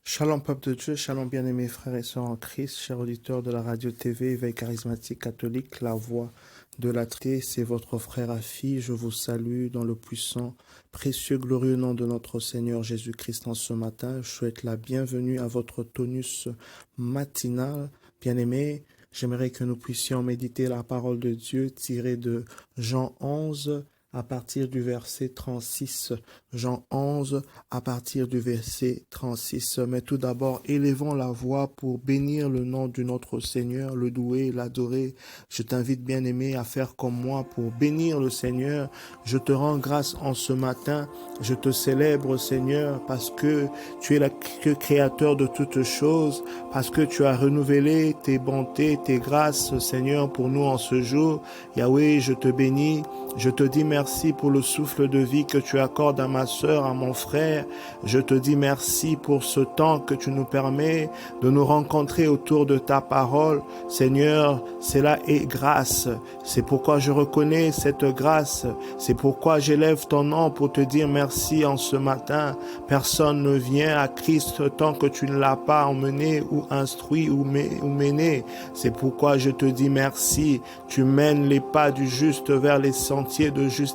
Shalom peuple de Dieu, shalom bien-aimés frères et sœurs en Christ, chers auditeurs de la radio-TV Éveil charismatique catholique, la voix de la Trinité, c'est votre frère Afi, je vous salue dans le puissant, précieux, glorieux nom de notre Seigneur Jésus-Christ en ce matin. Je souhaite la bienvenue à votre tonus matinal. Bien-aimés, j'aimerais que nous puissions méditer la parole de Dieu tirée de Jean 11, à partir du verset 36, Jean 11, à partir du verset 36. Mais tout d'abord, élevons la voix pour bénir le nom de notre Seigneur, le louer, l'adorer. Je t'invite, bien-aimé, à faire comme moi pour bénir le Seigneur. Je te rends grâce en ce matin. Je te célèbre, Seigneur, parce que tu es le créateur de toutes choses, parce que tu as renouvelé tes bontés, tes grâces, Seigneur, pour nous en ce jour. Yahweh, je te bénis. Je te dis merci pour le souffle de vie que tu accordes à ma sœur, à mon frère. Je te dis merci pour ce temps que tu nous permets de nous rencontrer autour de ta parole. Seigneur, cela est grâce. C'est pourquoi je reconnais cette grâce. C'est pourquoi j'élève ton nom pour te dire merci en ce matin. Personne ne vient à Christ tant que tu ne l'as pas emmené ou instruit ou mené. C'est pourquoi je te dis merci. Tu mènes les pas du juste vers les sentiers de justice.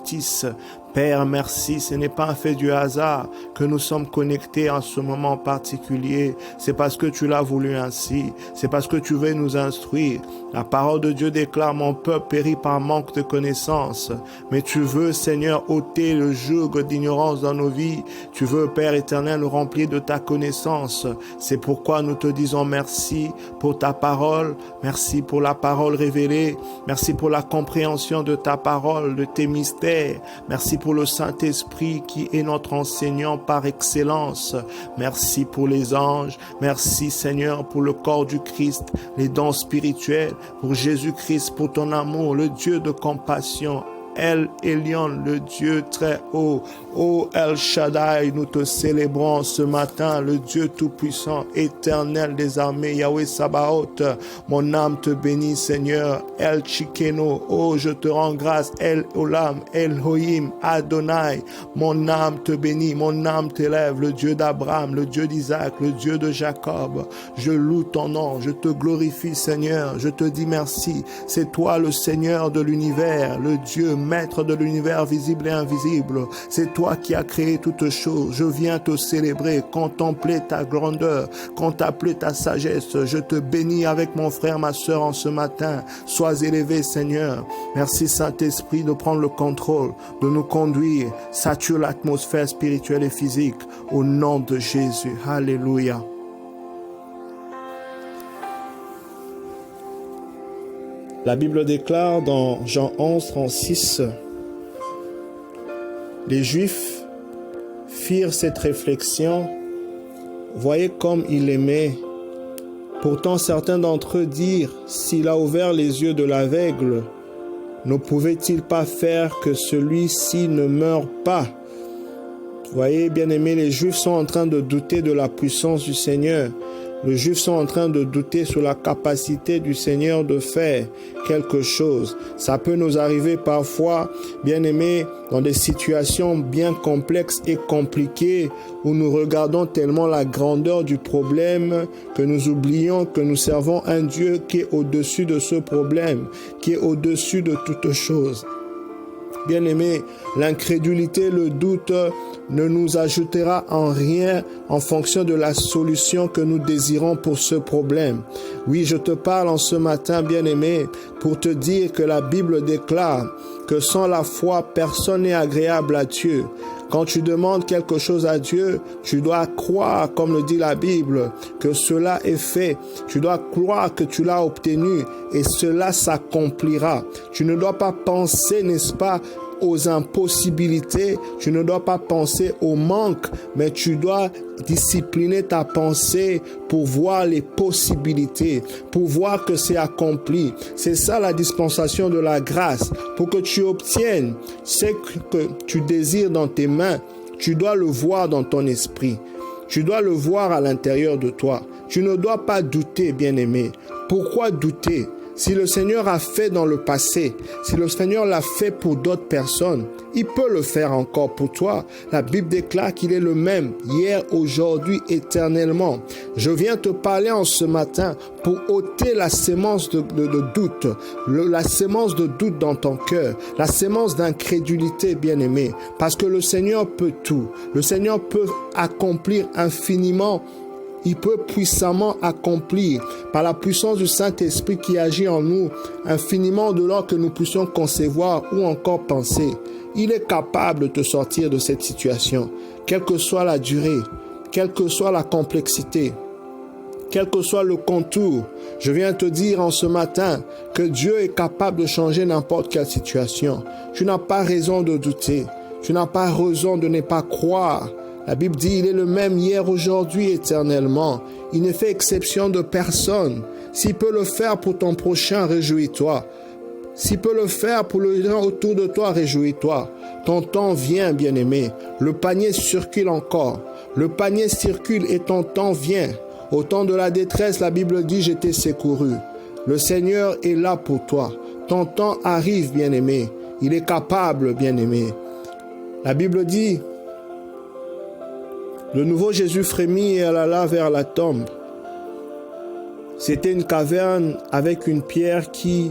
Père, merci, ce n'est pas un fait du hasard que nous sommes connectés en ce moment particulier. C'est parce que tu l'as voulu ainsi. C'est parce que tu veux nous instruire. La parole de Dieu déclare, mon peuple périt par manque de connaissance. Mais tu veux, Seigneur, ôter le joug d'ignorance dans nos vies. Tu veux, Père éternel, nous remplir de ta connaissance. C'est pourquoi nous te disons merci pour ta parole. Merci pour la parole révélée. Merci pour la compréhension de ta parole, de tes mystères. Merci pour le Saint-Esprit qui est notre enseignant par excellence. Merci pour les anges. Merci Seigneur pour le corps du Christ, les dons spirituels, pour Jésus-Christ, pour ton amour, le Dieu de compassion. El Elyon, le Dieu très haut. Ô El Shaddai, nous te célébrons ce matin, le Dieu tout-puissant, éternel des armées, Yahweh Sabaoth. Mon âme te bénit, Seigneur. El Chikeno, oh, je te rends grâce. El Olam, Elohim, Adonai. Mon âme te bénit, mon âme t'élève, le Dieu d'Abraham, le Dieu d'Isaac, le Dieu de Jacob. Je loue ton nom, je te glorifie, Seigneur. Je te dis merci. C'est toi le Seigneur de l'univers, le Dieu maître de l'univers visible et invisible. C'est toi qui as créé toutes choses. Je viens te célébrer, contempler ta grandeur, contempler ta sagesse. Je te bénis avec mon frère, ma sœur en ce matin. Sois élevé, Seigneur. Merci, Saint-Esprit, de prendre le contrôle, de nous conduire. Sature l'atmosphère spirituelle et physique. Au nom de Jésus. Alléluia. La Bible déclare dans Jean 11, 36, les Juifs firent cette réflexion, voyez comme il aimait. Pourtant certains d'entre eux dirent, s'il a ouvert les yeux de l'aveugle, ne pouvait-il pas faire que celui-ci ne meure pas? Voyez, bien-aimés, les Juifs sont en train de douter de la puissance du Seigneur. Les Juifs sont en train de douter sur la capacité du Seigneur de faire quelque chose. Ça peut nous arriver parfois, bien-aimés, dans des situations bien complexes et compliquées où nous regardons tellement la grandeur du problème que nous oublions que nous servons un Dieu qui est au-dessus de ce problème, qui est au-dessus de toutes choses. Bien-aimés, l'incrédulité, le doute ne nous ajoutera en rien en fonction de la solution que nous désirons pour ce problème. Oui, je te parle en ce matin, bien-aimé, pour te dire que la Bible déclare que sans la foi, personne n'est agréable à Dieu. Quand tu demandes quelque chose à Dieu, tu dois croire, comme le dit la Bible, que cela est fait. Tu dois croire que tu l'as obtenu et cela s'accomplira. Tu ne dois pas penser, n'est-ce pas, aux impossibilités, tu ne dois pas penser au manque, mais tu dois discipliner ta pensée pour voir les possibilités, pour voir que c'est accompli. C'est ça la dispensation de la grâce. Pour que tu obtiennes ce que tu désires dans tes mains, tu dois le voir dans ton esprit. Tu dois le voir à l'intérieur de toi. Tu ne dois pas douter, bien-aimé. Pourquoi douter? Si le Seigneur a fait dans le passé, si le Seigneur l'a fait pour d'autres personnes, il peut le faire encore pour toi. La Bible déclare qu'il est le même, hier, aujourd'hui, éternellement. Je viens te parler en ce matin pour ôter la sémence de doute, la sémence de doute dans ton cœur, la sémence d'incrédulité, bien-aimé, parce que le Seigneur peut tout. Le Seigneur peut accomplir infiniment. Il peut puissamment accomplir, par la puissance du Saint-Esprit qui agit en nous, infiniment au-delà que nous puissions concevoir ou encore penser. Il est capable de te sortir de cette situation, quelle que soit la durée, quelle que soit la complexité, quel que soit le contour. Je viens te dire en ce matin que Dieu est capable de changer n'importe quelle situation. Tu n'as pas raison de douter, tu n'as pas raison de ne pas croire. La Bible dit, il est le même hier, aujourd'hui, éternellement. Il ne fait exception de personne. S'il peut le faire pour ton prochain, réjouis-toi. S'il peut le faire pour les gens autour de toi, réjouis-toi. Ton temps vient, bien-aimé. Le panier circule encore. Le panier circule et ton temps vient. Au temps de la détresse, la Bible dit, je t'ai secouru. Le Seigneur est là pour toi. Ton temps arrive, bien-aimé. Il est capable, bien-aimé. La Bible dit, le nouveau Jésus frémit et elle alla vers la tombe. C'était une caverne avec une pierre qui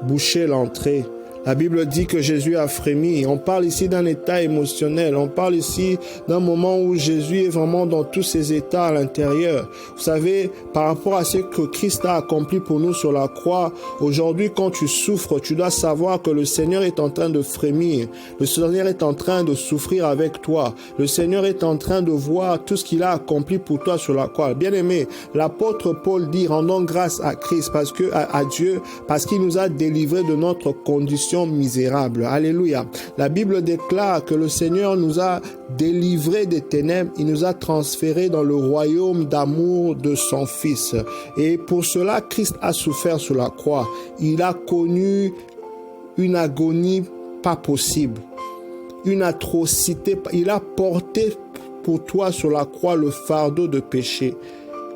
bouchait l'entrée. La Bible dit que Jésus a frémi. On parle ici d'un état émotionnel. On parle ici d'un moment où Jésus est vraiment dans tous ses états à l'intérieur. Vous savez, par rapport à ce que Christ a accompli pour nous sur la croix, aujourd'hui, quand tu souffres, tu dois savoir que le Seigneur est en train de frémir. Le Seigneur est en train de souffrir avec toi. Le Seigneur est en train de voir tout ce qu'il a accompli pour toi sur la croix. Bien-aimé, l'apôtre Paul dit, rendons grâce à Christ, à Dieu, parce qu'il nous a délivrés de notre condition misérable. Alléluia. La Bible déclare que le Seigneur nous a délivrés des ténèbres, il nous a transférés dans le royaume d'amour de son Fils. Et pour cela, Christ a souffert sur la croix. Il a connu une agonie pas possible, une atrocité. Il a porté pour toi sur la croix le fardeau de péché.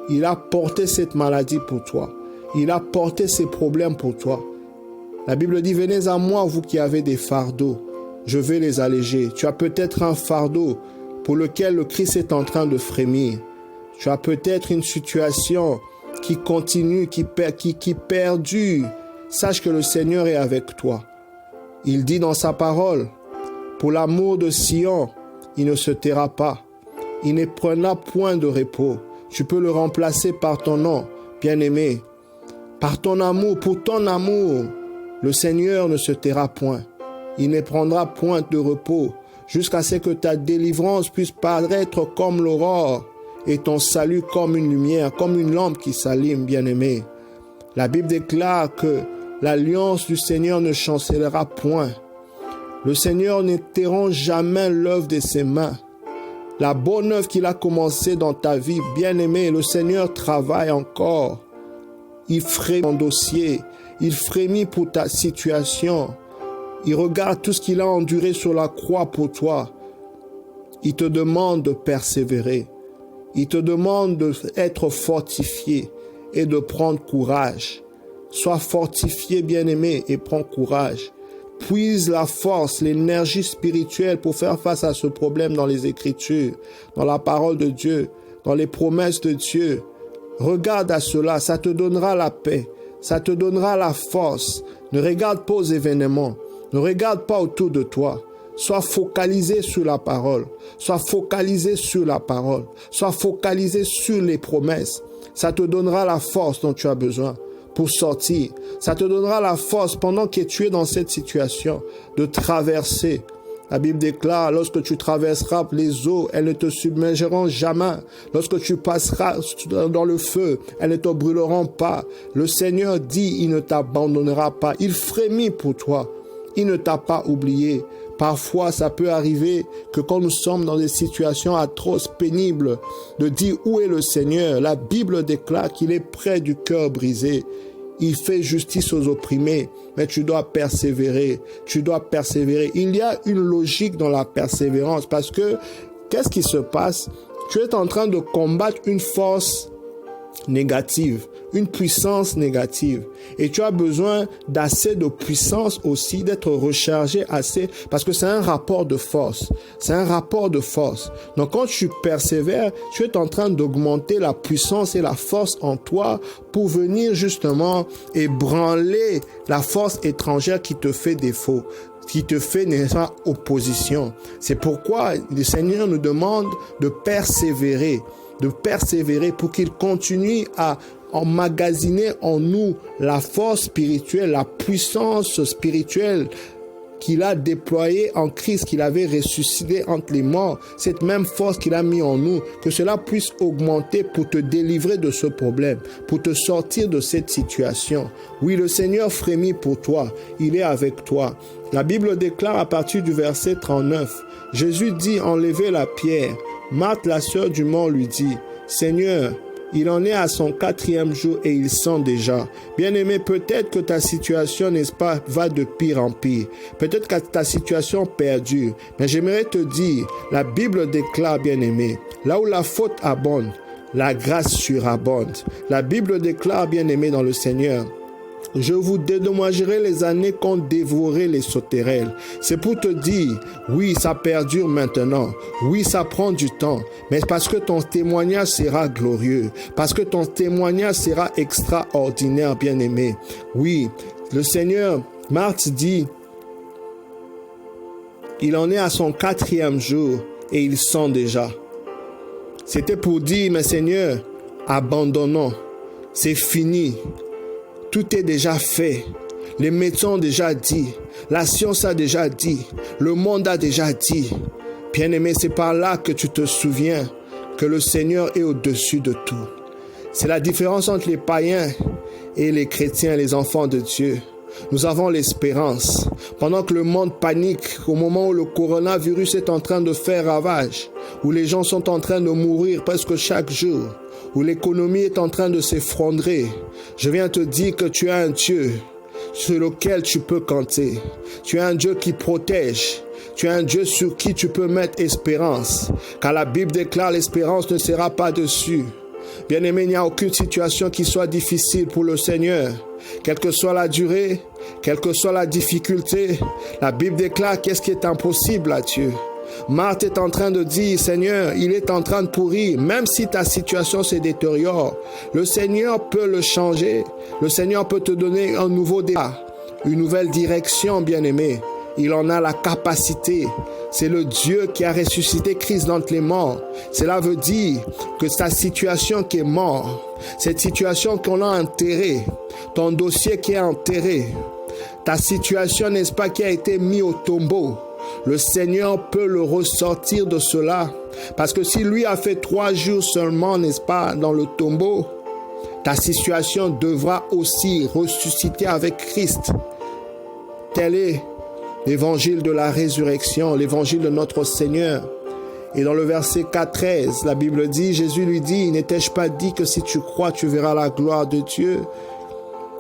Il a porté cette maladie pour toi. Il a porté ces problèmes pour toi. La Bible dit, venez à moi, vous qui avez des fardeaux, je vais les alléger. Tu as peut-être un fardeau pour lequel le Christ est en train de frémir. Tu as peut-être une situation qui continue, qui perdure. Sache que le Seigneur est avec toi. Il dit dans sa parole, pour l'amour de Sion, il ne se taira pas. Il ne prendra point de repos. Tu peux le remplacer par ton nom, bien-aimé. Par ton amour, pour ton amour. Le Seigneur ne se taira point. Il ne prendra point de repos jusqu'à ce que ta délivrance puisse paraître comme l'aurore et ton salut comme une lumière, comme une lampe qui s'allume, bien-aimé. La Bible déclare que l'alliance du Seigneur ne chancellera point. Le Seigneur n'interrompt jamais l'œuvre de ses mains. La bonne œuvre qu'il a commencée dans ta vie, bien-aimé, le Seigneur travaille encore. Il frémit ton dossier. Il frémit pour ta situation. Il regarde tout ce qu'il a enduré sur la croix pour toi. Il te demande de persévérer. Il te demande d'être fortifié et de prendre courage. Sois fortifié, bien-aimé, et prends courage. Puise la force, l'énergie spirituelle pour faire face à ce problème dans les Écritures, dans la parole de Dieu, dans les promesses de Dieu. Regarde à cela, ça te donnera la paix. Ça te donnera la force. Ne regarde pas aux événements. Ne regarde pas autour de toi. Sois focalisé sur la parole. Sois focalisé sur la parole. Sois focalisé sur les promesses. Ça te donnera la force dont tu as besoin pour sortir. Ça te donnera la force pendant que tu es dans cette situation de traverser. La Bible déclare, lorsque tu traverseras les eaux, elles ne te submergeront jamais. Lorsque tu passeras dans le feu, elles ne te brûleront pas. Le Seigneur dit, il ne t'abandonnera pas. Il frémit pour toi. Il ne t'a pas oublié. Parfois, ça peut arriver que quand nous sommes dans des situations atroces, pénibles, de dire où est le Seigneur. La Bible déclare qu'il est près du cœur brisé. Il fait justice aux opprimés, mais tu dois persévérer. Tu dois persévérer. Il y a une logique dans la persévérance parce que qu'est-ce qui se passe? Tu es en train de combattre une force négative, une puissance négative. Et tu as besoin d'assez de puissance aussi, d'être rechargé assez, parce que c'est un rapport de force. C'est un rapport de force. Donc quand tu persévères, tu es en train d'augmenter la puissance et la force en toi pour venir justement ébranler la force étrangère qui te fait défaut, qui te fait, n'est-ce pas, opposition. C'est pourquoi le Seigneur nous demande de persévérer pour qu'il continue à emmagasiner en nous la force spirituelle, la puissance spirituelle qu'il a déployée en Christ, qu'il avait ressuscité entre les morts, cette même force qu'il a mis en nous, que cela puisse augmenter pour te délivrer de ce problème, pour te sortir de cette situation. Oui, le Seigneur frémit pour toi, il est avec toi. La Bible déclare à partir du verset 39, Jésus dit, enlevez la pierre. Marthe, la sœur du mort, lui dit, Seigneur, il en est à son 4e jour et il sent déjà. Bien-aimé, peut-être que ta situation, n'est-ce pas, va de pire en pire. Peut-être que ta situation perdure. Mais j'aimerais te dire, la Bible déclare, bien-aimé, là où la faute abonde, la grâce surabonde. La Bible déclare, bien-aimé dans le Seigneur, je vous dédommagerai les années qu'ont dévoré les sauterelles. C'est pour te dire, oui, ça perdure maintenant. Oui, ça prend du temps. Mais parce que ton témoignage sera glorieux. Parce que ton témoignage sera extraordinaire, bien-aimé. Oui, le Seigneur, Marthe dit, il en est à son 4e jour et il sent déjà. C'était pour dire, mais Seigneur, abandonnons. C'est fini. Tout est déjà fait. Les médecins ont déjà dit. La science a déjà dit. Le monde a déjà dit. Bien-aimé, c'est par là que tu te souviens que le Seigneur est au-dessus de tout. C'est la différence entre les païens et les chrétiens, les enfants de Dieu. Nous avons l'espérance. Pendant que le monde panique, au moment où le coronavirus est en train de faire ravage, où les gens sont en train de mourir presque chaque jour, où l'économie est en train de s'effondrer, je viens te dire que tu as un Dieu sur lequel tu peux compter. Tu as un Dieu qui protège. Tu as un Dieu sur qui tu peux mettre espérance. Car la Bible déclare l'espérance ne sera pas dessus. Bien-aimé, il n'y a aucune situation qui soit difficile pour le Seigneur. Quelle que soit la durée, quelle que soit la difficulté, la Bible déclare qu'est-ce qui est impossible à Dieu. Marthe est en train de dire, Seigneur, il est en train de pourrir, même si ta situation se détériore. Le Seigneur peut le changer. Le Seigneur peut te donner un nouveau départ, une nouvelle direction, bien-aimé. Il en a la capacité. C'est le Dieu qui a ressuscité Christ d'entre les morts. Cela veut dire que ta situation qui est morte, cette situation qu'on a enterrée, ton dossier qui est enterré, ta situation, n'est-ce pas, qui a été mise au tombeau, le Seigneur peut le ressortir de cela. Parce que si lui a fait 3 jours seulement, n'est-ce pas, dans le tombeau, ta situation devra aussi ressusciter avec Christ. Tel est l'évangile de la résurrection, l'évangile de notre Seigneur. Et dans le verset 4-13, la Bible dit, Jésus lui dit, n'étais-je pas dit que si tu crois, tu verras la gloire de Dieu?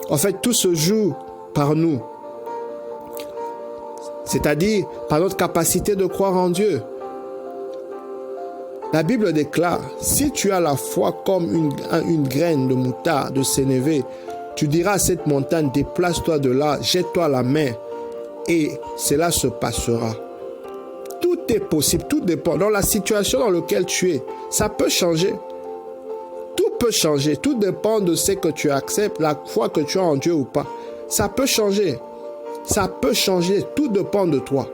En fait, tout se joue par nous. C'est-à-dire par notre capacité de croire en Dieu. La Bible déclare, si tu as la foi comme une graine de moutarde, de sénévé, tu diras à cette montagne, déplace-toi de là, jette-toi la main, et cela se passera. Tout est possible, tout dépend. Dans la situation dans laquelle tu es, ça peut changer. Tout peut changer, tout dépend de ce que tu acceptes, la foi que tu as en Dieu ou pas. Ça peut changer. Ça peut changer, tout dépend de toi.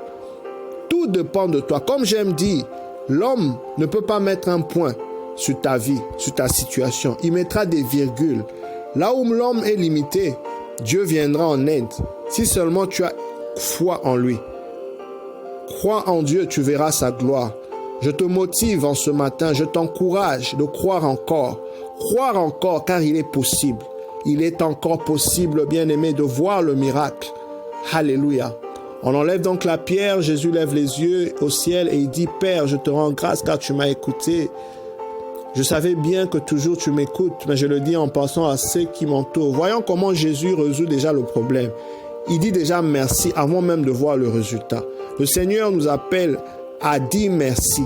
Tout dépend de toi. Comme j'aime dire, l'homme ne peut pas mettre un point sur ta vie, sur ta situation. Il mettra des virgules. Là où l'homme est limité, Dieu viendra en aide. Si seulement tu as foi en lui. Crois en Dieu, tu verras sa gloire. Je te motive en ce matin, je t'encourage de croire encore. Croire encore, car il est possible. Il est encore possible, bien-aimé, de voir le miracle. Alléluia. On enlève donc la pierre, Jésus lève les yeux au ciel et il dit, Père, je te rends grâce car tu m'as écouté. Je savais bien que toujours tu m'écoutes, mais je le dis en pensant à ceux qui m'entourent. Voyons comment Jésus résout déjà le problème. Il dit déjà merci avant même de voir le résultat. Le Seigneur nous appelle à dire merci.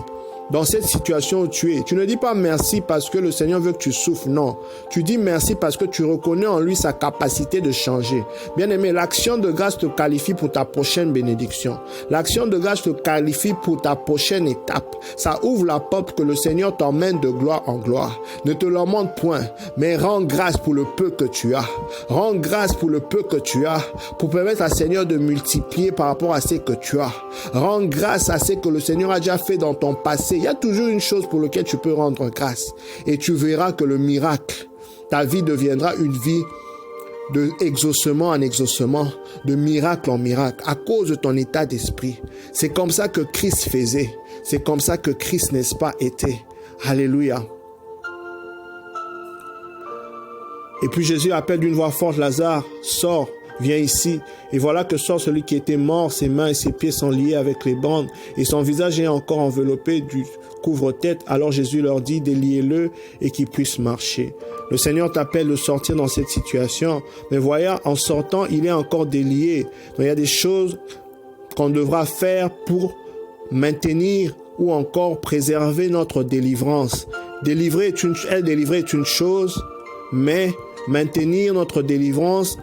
dans cette situation où tu es. Tu ne dis pas merci parce que le Seigneur veut que tu souffres, non. Tu dis merci parce que tu reconnais en lui sa capacité de changer. Bien-aimé, l'action de grâce te qualifie pour ta prochaine bénédiction. L'action de grâce te qualifie pour ta prochaine étape. Ça ouvre la porte que le Seigneur t'emmène de gloire en gloire. Ne te lamente point, mais rends grâce pour le peu que tu as. Rends grâce pour le peu que tu as, pour permettre à Seigneur de multiplier par rapport à ce que tu as. Rends grâce à ce que le Seigneur a déjà fait dans ton passé. Il y a toujours une chose pour laquelle tu peux rendre grâce. Et tu verras que le miracle, ta vie deviendra une vie de exaucement en exaucement, de miracle en miracle, à cause de ton état d'esprit. C'est comme ça que Christ faisait. C'est comme ça que Christ, n'est-ce pas, était. Alléluia. Et puis Jésus appelle d'une voix forte, Lazare, sors, viens ici. Et voilà que sort celui qui était mort, ses mains et ses pieds sont liés avec les bandes, et son visage est encore enveloppé du couvre-tête. Alors Jésus leur dit, déliez-le et qu'il puisse marcher. Le Seigneur t'appelle de sortir dans cette situation, mais voyez, en sortant, il est encore délié. Donc il y a des choses qu'on devra faire pour maintenir ou encore préserver notre délivrance. Délivrer est une chose, mais maintenir notre délivrance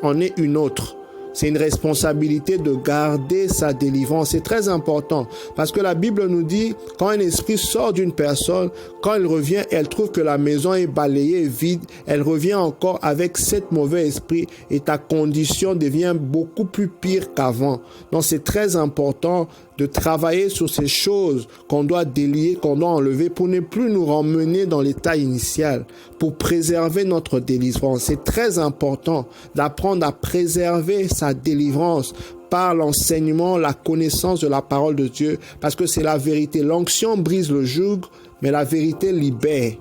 en est une autre. C'est une responsabilité de garder sa délivrance. C'est très important parce que la Bible nous dit, quand un esprit sort d'une personne, quand elle revient, elle trouve que la maison est balayée, vide, elle revient encore avec cet mauvais esprit et ta condition devient beaucoup plus pire qu'avant. Donc c'est très important de travailler sur ces choses qu'on doit délier, qu'on doit enlever pour ne plus nous ramener dans l'état initial, pour préserver notre délivrance. C'est très important d'apprendre à préserver sa délivrance par l'enseignement, la connaissance de la parole de Dieu, parce que c'est la vérité. L'onction brise le joug, mais la vérité libère.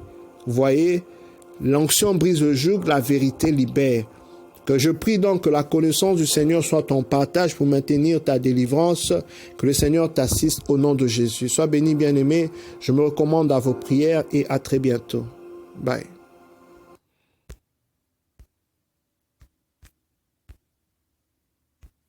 Vous voyez, l'onction brise le joug, la vérité libère. Que je prie donc que la connaissance du Seigneur soit ton partage pour maintenir ta délivrance, que le Seigneur t'assiste au nom de Jésus. Sois béni, bien-aimé. Je me recommande à vos prières et à très bientôt. Bye.